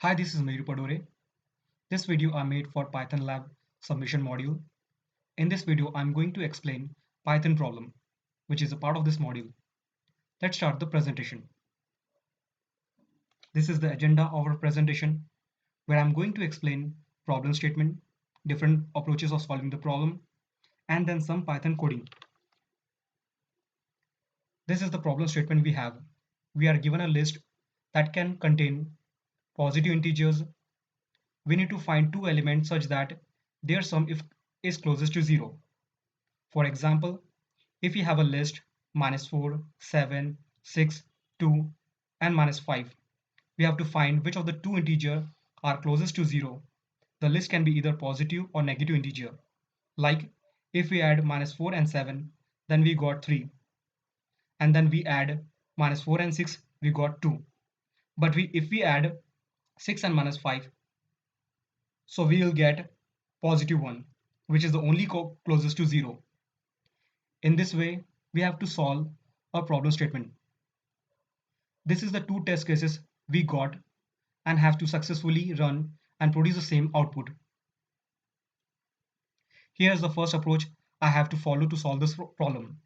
Hi, this is Mayur Padore. This video I made for Python Lab submission module. In this video, I'm going to explain Python problem, which is a part of this module. Let's start the presentation. This is the agenda of our presentation, where I'm going to explain problem statement, different approaches of solving the problem, and then some Python coding. This is the problem statement we have. We are given a list that can contain positive integers. We need to find two elements such that their sum is closest to 0. For example, if we have a list -4, 7, 6, 2, and -5, we have to find which of the two integers are closest to 0. The list can be either positive or negative integer. Like if we add -4 and 7, then we got 3. And then we add -4 and 6, we got 2. But if we add 6 and -5, so we will get positive 1, which is the only closest to 0. In this way, we have to solve a problem statement. This is the two test cases we got and have to successfully run and produce the same output. Here is the first approach I have to follow to solve this problem.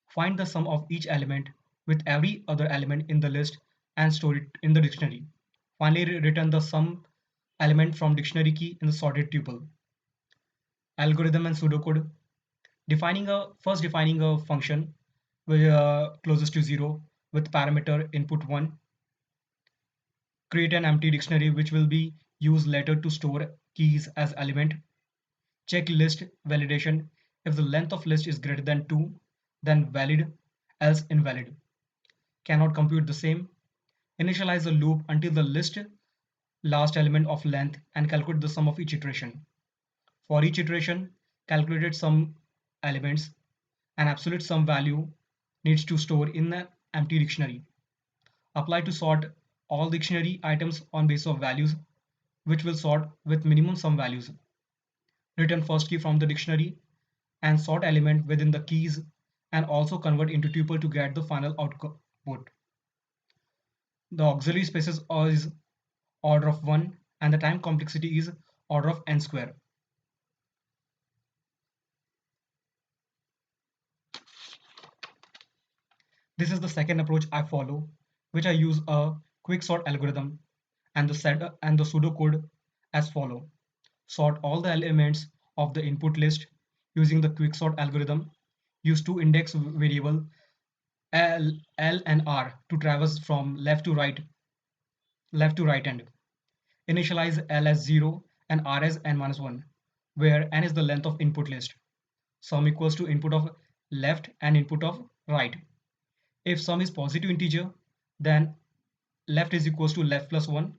Find the sum of each element with every other element in the list and store it in the dictionary. Finally, return the sum element from dictionary key in the sorted tuple. Algorithm and pseudocode. Defining a function closest to 0 with parameter input 1. Create an empty dictionary which will be used later to store keys as element. Check list validation. If the length of list is greater than 2, then valid, else invalid. Cannot compute the same. Initialize the loop until the list last element of length and calculate the sum of each iteration. For each iteration, calculated sum elements and absolute sum value needs to store in the empty dictionary. Apply to sort all dictionary items on basis of values, which will sort with minimum sum values. Return first key from the dictionary and sort element within the keys and also convert into tuple to get the final output. The auxiliary spaces is order of 1 and the time complexity is order of n square. This is the second approach I follow, which I use a quicksort algorithm and the pseudocode as follow. Sort all the elements of the input list using the quicksort algorithm. Use two index variable L and R to traverse from left to right end. Initialize L as 0 and R as n-1, where n is the length of input list. Sum equals to input of left and input of right. If sum is positive integer, then left is equals to left plus 1.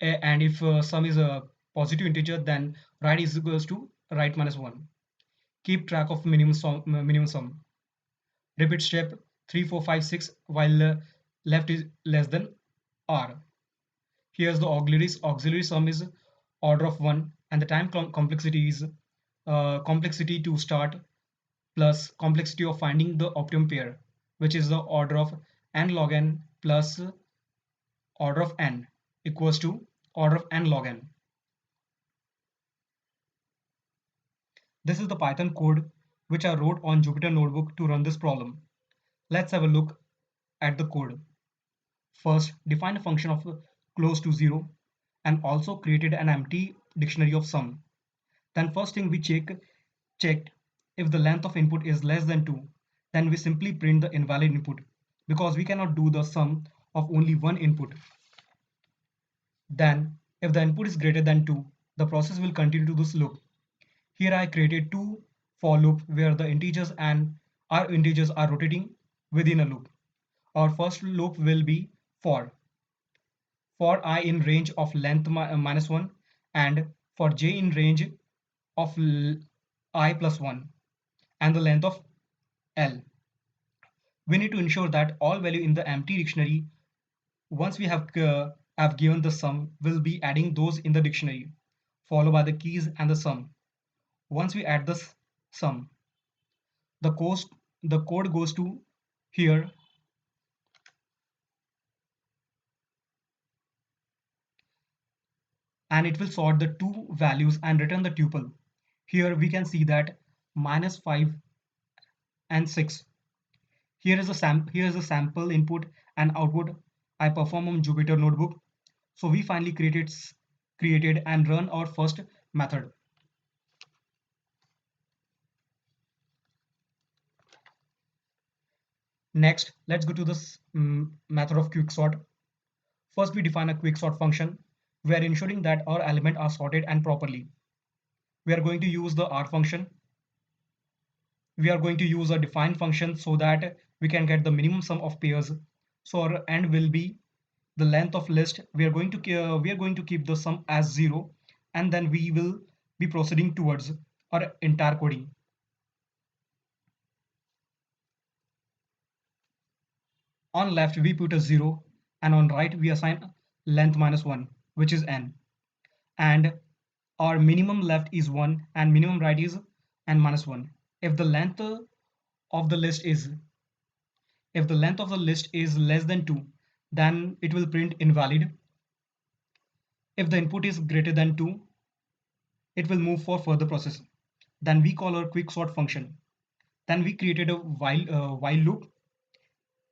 And if sum is a positive integer, then right is equals to right minus 1. Keep track of minimum sum. Repeat step 3, 4, 5, 6 while left is less than R. Here's the auxiliary sum is order of 1 and the time complexity is complexity to start plus complexity of finding the optimum pair, which is the order of n log n plus order of n equals to order of n log n. This is the Python code which I wrote on Jupyter Notebook to run this problem. Let's have a look at the code. First, define a function of close to 0 and also created an empty dictionary of sum. Then first thing we checked if the length of input is less than 2, then we simply print the invalid input because we cannot do the sum of only one input. Then if the input is greater than 2, the process will continue to this loop. Here I created two for loop where the integers are rotating within a loop. Our first loop will be for I in range of length -1 and for j in range of I plus 1 and the length of L. We need to ensure that all value in the empty dictionary once we have given the sum will be adding those in the dictionary followed by the keys and the sum. Once we add the sum, the code goes to here and it will sort the two values and return the tuple. Here we can see that -5 and 6. Here is a sample input and output I perform on Jupyter Notebook. So we finally created and run our first method. Next, let's go to this method of quicksort. First, we define a quicksort function. We are ensuring that our elements are sorted and properly. We are going to use the R function. We are going to use a define function so that we can get the minimum sum of pairs. So our end will be the length of list. We are going to keep the sum as 0, and then we will be proceeding towards our entire coding. On left we put a 0, and on right we assign length minus 1, which is n, and our minimum left is 1 and minimum right is n minus 1. If the length of the list is less than 2, then it will print invalid. If the input is greater than 2, it will move for further process. Then we call our quicksort function. Then we created a while loop.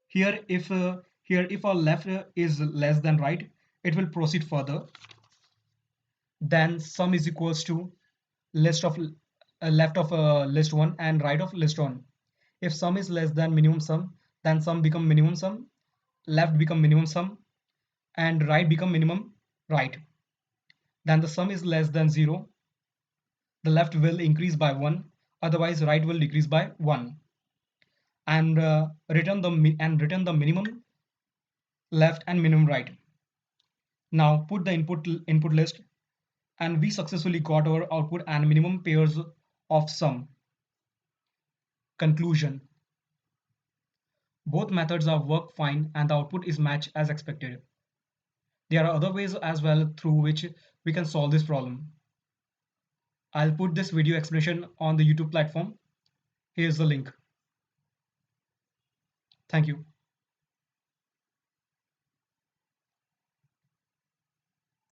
Here if our left is less than right, it will proceed further. Then sum is equals to list of left of list 1 and right of list 1. If sum is less than minimum sum, then sum become minimum sum, left become minimum sum, and right become minimum right. Then the sum is less than 0, the left will increase by 1, otherwise right will decrease by 1, and return the minimum left and minimum right. Now put the input list, and we successfully got our output and minimum pairs of sum. Conclusion: both methods are work fine and the output is matched as expected. There are other ways as well through which we can solve this problem. I'll put this video explanation on the YouTube platform. Here's the link. Thank you.